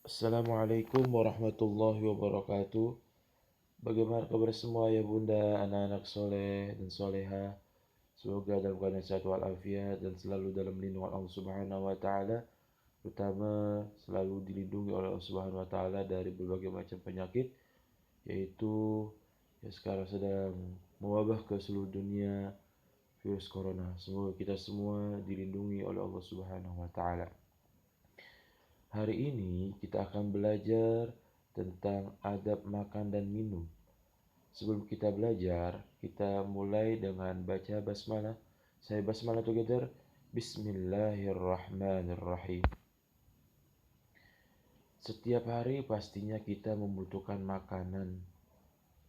Assalamualaikum warahmatullahi wabarakatuh. Bagaimana kabar semua ya bunda, anak-anak soleh dan soleha. Semoga dalam keadaan sehat walafiat dan selalu dalam lindungan Allah Subhanahu wa taala, terutama selalu dilindungi oleh Allah Subhanahu wa taala dari berbagai macam penyakit, yaitu yang sekarang sedang mewabah ke seluruh dunia, virus corona. Semoga kita semua dilindungi oleh Allah Subhanahu wa taala. Hari ini kita akan belajar tentang adab makan dan minum. Sebelum kita belajar, kita mulai dengan baca basmalah. Saya basmalah together. Bismillahirrahmanirrahim. Setiap hari pastinya kita membutuhkan makanan.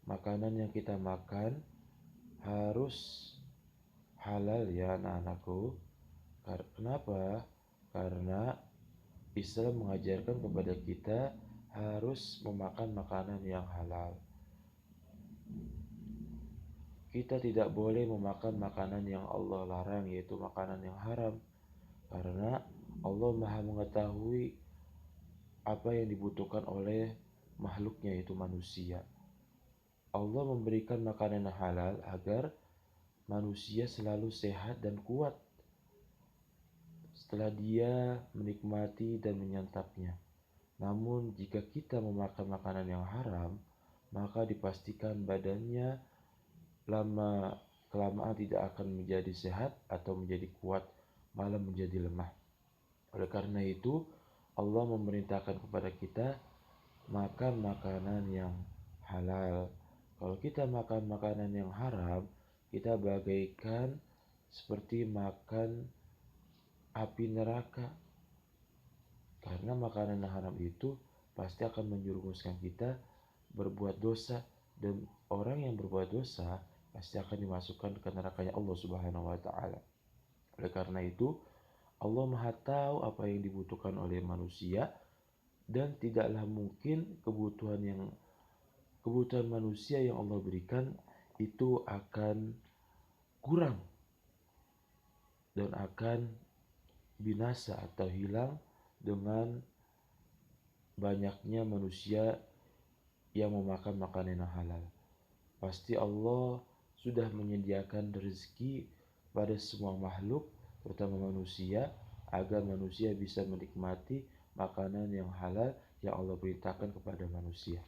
Makanan yang kita makan harus halal ya anak-anakku. Kenapa? Karena Islam mengajarkan kepada kita harus memakan makanan yang halal. Kita tidak boleh memakan makanan yang Allah larang, yaitu makanan yang haram. Karena Allah Maha mengetahui apa yang dibutuhkan oleh makhluknya, yaitu manusia. Allah memberikan makanan yang halal agar manusia selalu sehat dan kuat setelah dia menikmati dan menyantapnya. Namun jika kita memakan makanan yang haram, maka dipastikan badannya lama kelamaan tidak akan menjadi sehat atau menjadi kuat, malah menjadi lemah. Oleh karena itu, Allah memerintahkan kepada kita makan makanan yang halal. Kalau kita makan makanan yang haram, kita bagaikan seperti makan api neraka. Karena makanan yang haram itu pasti akan menjerumuskan kita berbuat dosa, dan orang yang berbuat dosa pasti akan dimasukkan ke nerakanya Allah Subhanahu wa taala. Oleh karena itu, Allah Maha tahu apa yang dibutuhkan oleh manusia, dan tidaklah mungkin kebutuhan manusia yang Allah berikan itu akan kurang dan akan binasa atau hilang dengan banyaknya manusia yang memakan makanan yang halal. Pasti Allah sudah menyediakan rezeki pada semua makhluk, terutama manusia, agar manusia bisa menikmati makanan yang halal yang Allah perintahkan kepada manusia.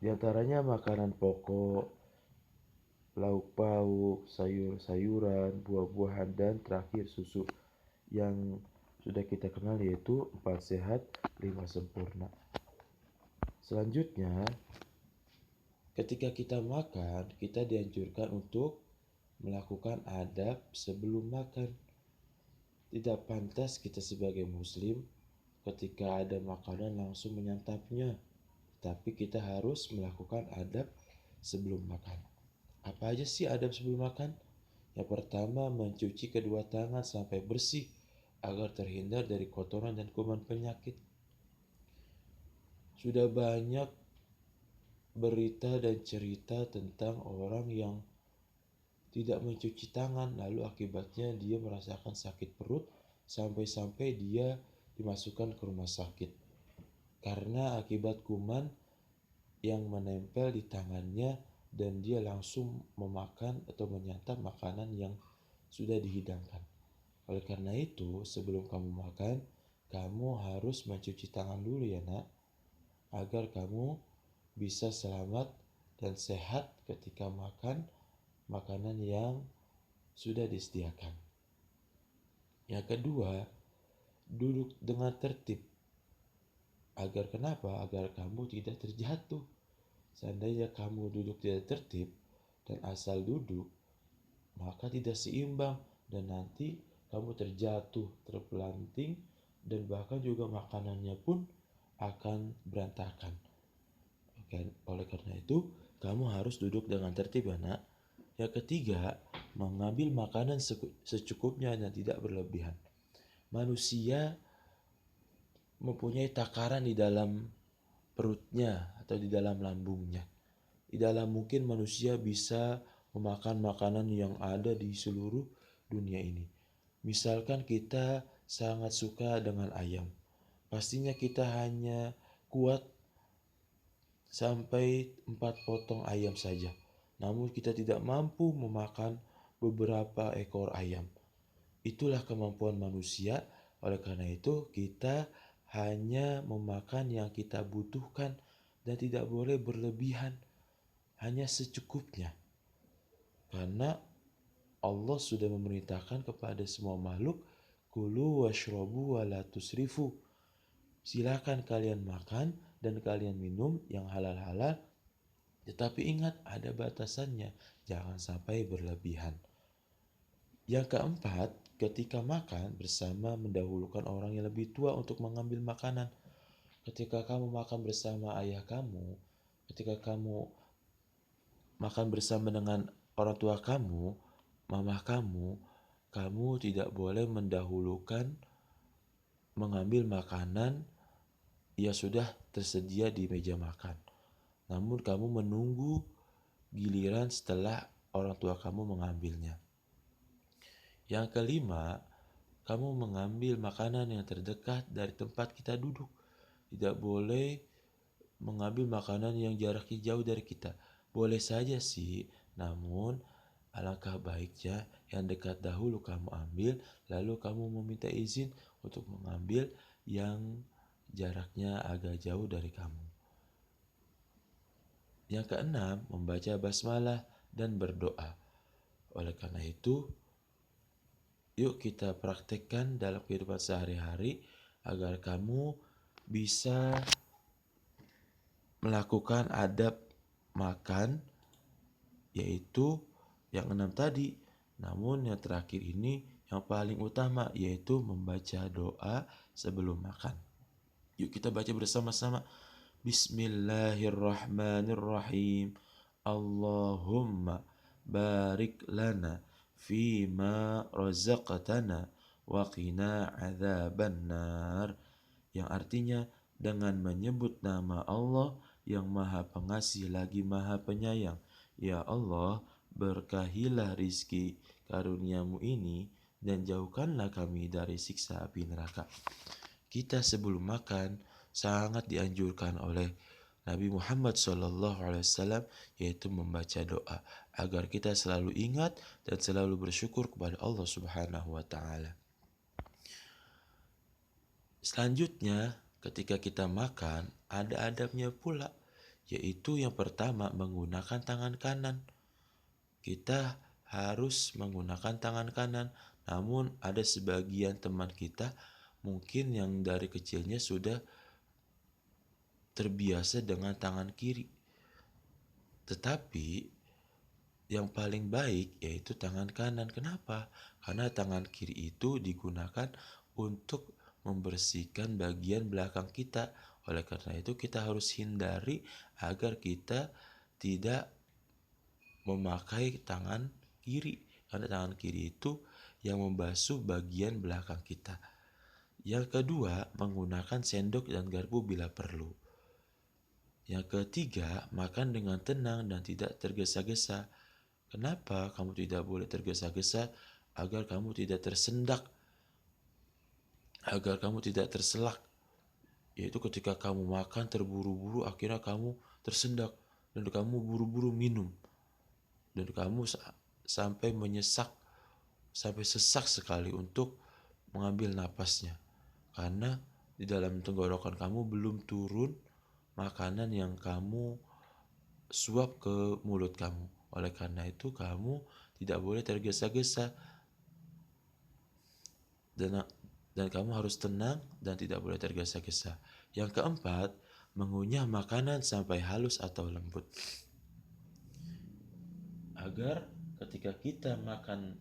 Di antaranya makanan pokok, lauk pauk, sayur-sayuran, buah-buahan, dan terakhir susu yang sudah kita kenal, yaitu 4 sehat, 5 sempurna. Selanjutnya, ketika kita makan, kita dianjurkan untuk melakukan adab sebelum makan. Tidak pantas kita sebagai muslim ketika ada makanan langsung menyantapnya, tapi kita harus melakukan adab sebelum makan. Apa aja sih adab sebelum makan? Yang pertama, mencuci kedua tangan sampai bersih agar terhindar dari kotoran dan kuman penyakit. Sudah banyak berita dan cerita tentang orang yang tidak mencuci tangan, lalu akibatnya dia merasakan sakit perut sampai-sampai dia dimasukkan ke rumah sakit karena akibat kuman yang menempel di tangannya, dan dia langsung memakan atau menyantap makanan yang sudah dihidangkan. Oleh karena itu, sebelum kamu makan, kamu harus mencuci tangan dulu ya nak, agar kamu bisa selamat dan sehat ketika makan makanan yang sudah disediakan. Yang kedua, duduk dengan tertib. Agar kenapa? Agar kamu tidak terjatuh. Seandainya kamu duduk tidak tertib dan asal duduk, maka tidak seimbang dan nanti kamu terjatuh, terpelanting, dan bahkan juga makanannya pun akan berantakan. Oleh karena itu, kamu harus duduk dengan tertib ya nak. Yang ketiga, mengambil makanan secukupnya dan tidak berlebihan. Manusia mempunyai takaran di dalam perutnya atau di dalam lambungnya. Tidaklah mungkin manusia bisa memakan makanan yang ada di seluruh dunia ini. Misalkan kita sangat suka dengan ayam. Pastinya kita hanya kuat sampai 4 potong ayam saja. Namun kita tidak mampu memakan beberapa ekor ayam. Itulah kemampuan manusia. Oleh karena itu kita hanya memakan yang kita butuhkan dan tidak boleh berlebihan, hanya secukupnya. Karena Allah sudah memerintahkan kepada semua makhluk, kulu washrobu wa la tusrifu. Silakan kalian makan dan kalian minum yang halal-halal, tetapi ingat ada batasannya, jangan sampai berlebihan. Yang keempat, ketika makan bersama mendahulukan orang yang lebih tua untuk mengambil makanan. Ketika kamu makan bersama ayah kamu, ketika kamu makan bersama dengan orang tua kamu, mama kamu tidak boleh mendahulukan mengambil makanan yang sudah tersedia di meja makan. Namun kamu menunggu giliran setelah orang tua kamu mengambilnya. Yang kelima, kamu mengambil makanan yang terdekat dari tempat kita duduk. Tidak boleh mengambil makanan yang jaraknya jauh dari kita. Boleh saja sih, namun alangkah baiknya yang dekat dahulu kamu ambil, lalu kamu meminta izin untuk mengambil yang jaraknya agak jauh dari kamu. Yang keenam, membaca basmalah dan berdoa. Oleh karena itu, yuk kita praktekkan dalam kehidupan sehari-hari agar kamu bisa melakukan adab makan, yaitu yang 6 tadi. Namun yang terakhir ini yang paling utama, yaitu membaca doa sebelum makan. Yuk kita baca bersama-sama. Bismillahirrahmanirrahim. Allahumma barik lana fima razaqtana wa qina adzabannar. Yang artinya, dengan menyebut nama Allah yang Maha Pengasih lagi Maha Penyayang. Ya Allah, berkahilah rizki karuniamu ini dan jauhkanlah kami dari siksa api neraka. Kita sebelum makan sangat dianjurkan oleh Nabi Muhammad SAW, yaitu membaca doa agar kita selalu ingat dan selalu bersyukur kepada Allah Subhanahu wa Ta'ala. Selanjutnya, ketika kita makan, ada adabnya pula, yaitu yang pertama menggunakan tangan kanan. Kita harus menggunakan tangan kanan, namun ada sebagian teman kita mungkin yang dari kecilnya sudah terbiasa dengan tangan kiri. Tetapi yang paling baik yaitu tangan kanan. Kenapa? Karena tangan kiri itu digunakan untuk membersihkan bagian belakang kita. Oleh karena itu kita harus hindari agar kita tidak memakai tangan kiri. Karena tangan kiri itu yang membasuh bagian belakang kita. Yang kedua, menggunakan sendok dan garpu bila perlu. Yang ketiga, makan dengan tenang dan tidak tergesa-gesa. Kenapa kamu tidak boleh tergesa-gesa? Agar kamu tidak tersendak, agar kamu tidak terselak. Yaitu ketika kamu makan terburu-buru, akhirnya kamu tersendak dan kamu buru-buru minum. Dan kamu sampai menyesak, sampai sesak sekali untuk mengambil napasnya. Karena di dalam tenggorokan kamu belum turun makanan yang kamu suap ke mulut kamu. Oleh karena itu kamu tidak boleh tergesa-gesa dan kamu harus tenang dan tidak boleh tergesa-gesa. Yang keempat, mengunyah makanan sampai halus atau lembut. Agar ketika kita makan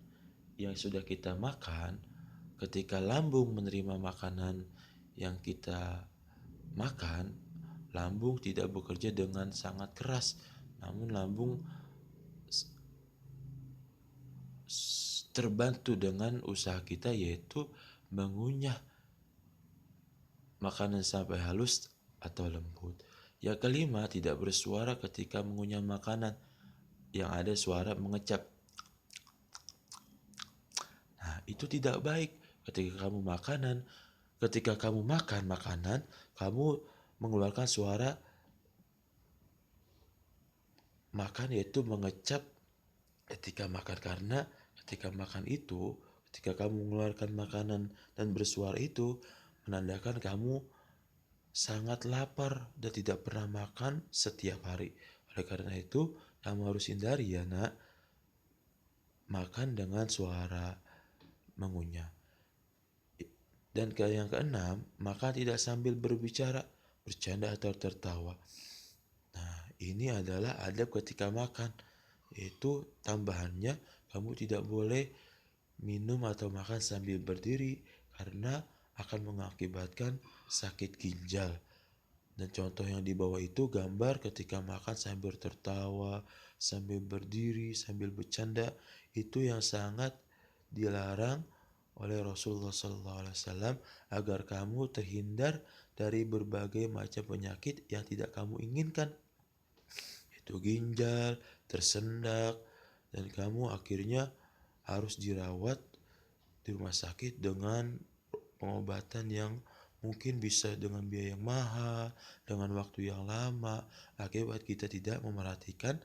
yang sudah kita makan, ketika lambung menerima makanan yang kita makan, lambung tidak bekerja dengan sangat keras, namun lambung terbantu dengan usaha kita, yaitu mengunyah makanan sampai halus atau lembut. Yang kelima, tidak bersuara ketika mengunyah makanan yang ada suara mengecap. Nah, itu tidak baik Ketika kamu makan makanan, kamu mengeluarkan suara makan, yaitu mengecap ketika makan. Karena ketika kamu mengeluarkan makanan dan bersuara itu, menandakan kamu sangat lapar dan tidak pernah makan setiap hari. Oleh karena itu, kamu harus hindari ya nak, makan dengan suara mengunyah. Dan yang keenam, makan tidak sambil berbicara, bercanda atau tertawa. Nah, ini adalah adab ketika makan, yaitu tambahannya kamu tidak boleh minum atau makan sambil berdiri karena akan mengakibatkan sakit ginjal. Dan contoh yang di bawah itu gambar ketika makan sambil tertawa, sambil berdiri, sambil bercanda, itu yang sangat dilarang oleh Rasulullah SAW agar kamu terhindar dari berbagai macam penyakit yang tidak kamu inginkan. Itu ginjal, tersendak, dan kamu akhirnya harus dirawat di rumah sakit dengan pengobatan yang mungkin bisa dengan biaya yang mahal, dengan waktu yang lama, akibat kita tidak memerhatikan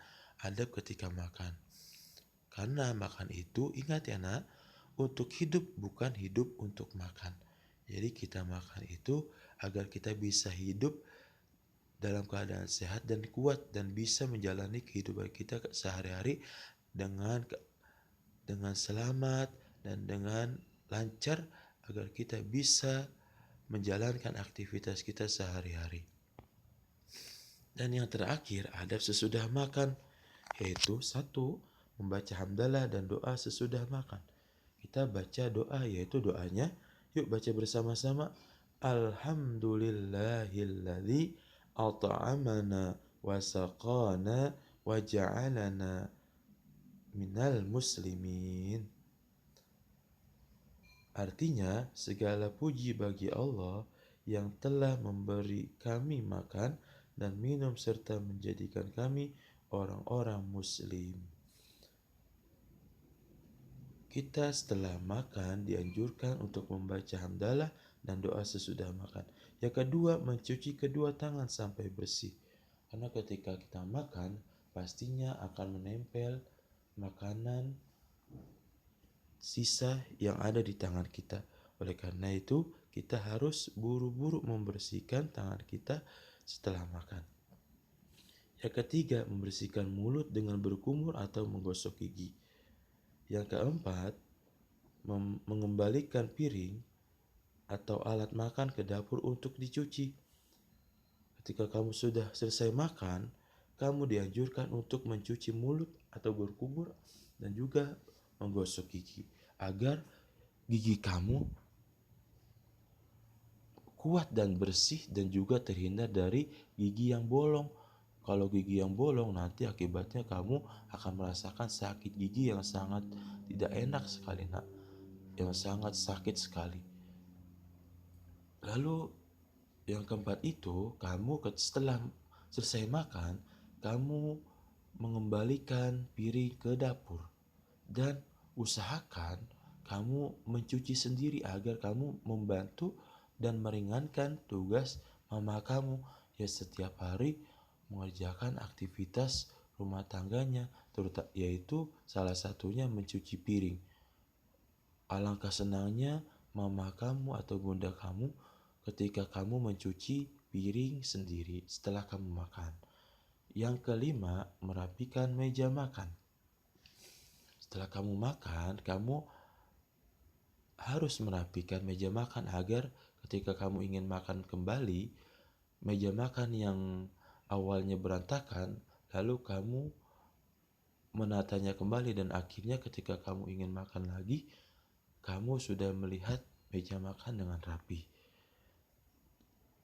adab ketika makan. Karena makan itu, ingat ya nak, untuk hidup, bukan hidup untuk makan. Jadi kita makan itu agar kita bisa hidup dalam keadaan sehat dan kuat dan bisa menjalani kehidupan kita sehari-hari dengan selamat dan dengan lancar, agar kita bisa menjalankan aktivitas kita sehari-hari. Dan yang terakhir, adab sesudah makan, yaitu 1. Membaca hamdalah dan doa sesudah makan. Kita baca doa, yaitu doanya, yuk baca bersama-sama. Alhamdulillahilladzi at'amana wa saqana wa ja'alana minal muslimin. Artinya, segala puji bagi Allah yang telah memberi kami makan dan minum serta menjadikan kami orang-orang muslim. Kita setelah makan dianjurkan untuk membaca hamdalah dan doa sesudah makan. Yang kedua, mencuci kedua tangan sampai bersih. Karena ketika kita makan, pastinya akan menempel makanan sisa yang ada di tangan kita. Oleh karena itu, kita harus buru-buru membersihkan tangan kita setelah makan. Yang ketiga, membersihkan mulut dengan berkumur atau menggosok gigi. Yang keempat, mengembalikan piring atau alat makan ke dapur untuk dicuci. Ketika kamu sudah selesai makan, kamu dianjurkan untuk mencuci mulut atau berkumur dan juga menggosok gigi agar gigi kamu kuat dan bersih dan juga terhindar dari gigi yang bolong. Kalau gigi yang bolong, nanti akibatnya kamu akan merasakan sakit gigi yang sangat tidak enak sekali nak, yang sangat sakit sekali. Lalu yang keempat itu, kamu setelah selesai makan, kamu mengembalikan piring ke dapur dan usahakan kamu mencuci sendiri agar kamu membantu dan meringankan tugas mama kamu yang setiap hari mengerjakan aktivitas rumah tangganya, yaitu salah satunya mencuci piring. Alangkah senangnya mama kamu atau bunda kamu ketika kamu mencuci piring sendiri setelah kamu makan. Yang kelima, merapikan meja makan. Setelah kamu makan, kamu harus merapikan meja makan agar ketika kamu ingin makan kembali, meja makan yang awalnya berantakan, lalu kamu menatanya kembali dan akhirnya ketika kamu ingin makan lagi, kamu sudah melihat meja makan dengan rapi.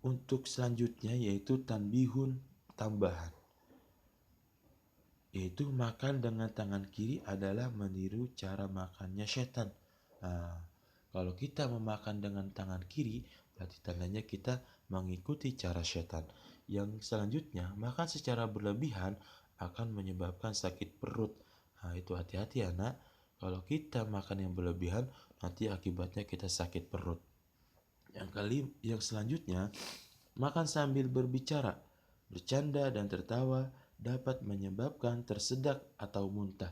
Untuk selanjutnya yaitu tanbihun, tambahan. Yaitu makan dengan tangan kiri adalah meniru cara makannya setan. Nah, kalau kita memakan dengan tangan kiri, berarti tandanya kita mengikuti cara setan. Yang selanjutnya, makan secara berlebihan akan menyebabkan sakit perut. Nah, itu hati-hati anak. Kalau kita makan yang berlebihan, nanti akibatnya kita sakit perut. Yang selanjutnya, makan sambil berbicara, bercanda dan tertawa dapat menyebabkan tersedak atau muntah.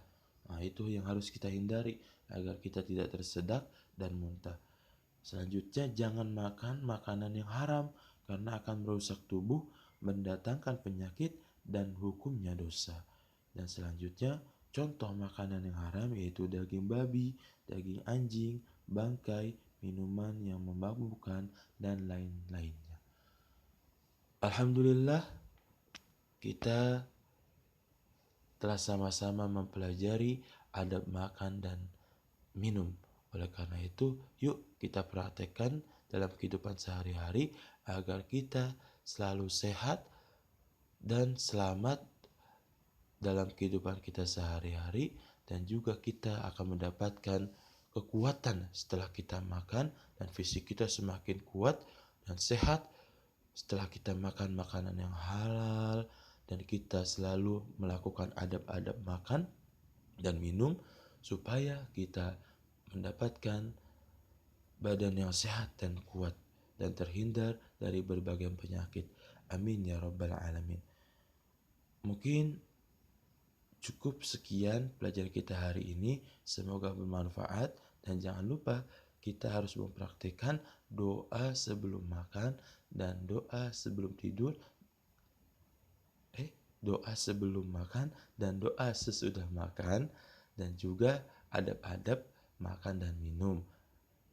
Nah, itu yang harus kita hindari agar kita tidak tersedak dan muntah. Selanjutnya, jangan makan makanan yang haram karena akan merusak tubuh, mendatangkan penyakit, dan hukumnya dosa. Dan selanjutnya, contoh makanan yang haram yaitu daging babi, daging anjing, bangkai, minuman yang memabukkan, dan lain-lainnya. Alhamdulillah, kita telah sama-sama mempelajari adab makan dan minum. Oleh karena itu, yuk kita praktekkan dalam kehidupan sehari-hari agar kita selalu sehat dan selamat dalam kehidupan kita sehari-hari, dan juga kita akan mendapatkan kekuatan setelah kita makan, dan fisik kita semakin kuat dan sehat setelah kita makan makanan yang halal, dan kita selalu melakukan adab-adab makan dan minum supaya kita mendapatkan badan yang sehat dan kuat dan terhindar dari berbagai penyakit. Amin ya rabbal alamin. Mungkin cukup sekian pelajaran kita hari ini. Semoga bermanfaat, dan jangan lupa kita harus mempraktikkan doa sebelum makan dan doa sebelum tidur. Doa sebelum makan dan doa sesudah makan, dan juga adab-adab makan dan minum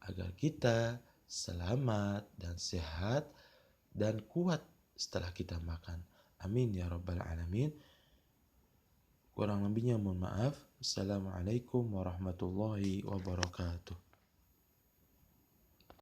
agar kita selamat dan sehat dan kuat setelah kita makan. Amin ya rabbal alamin. Kurang lebihnya mohon maaf. Assalamualaikum warahmatullahi wabarakatuh.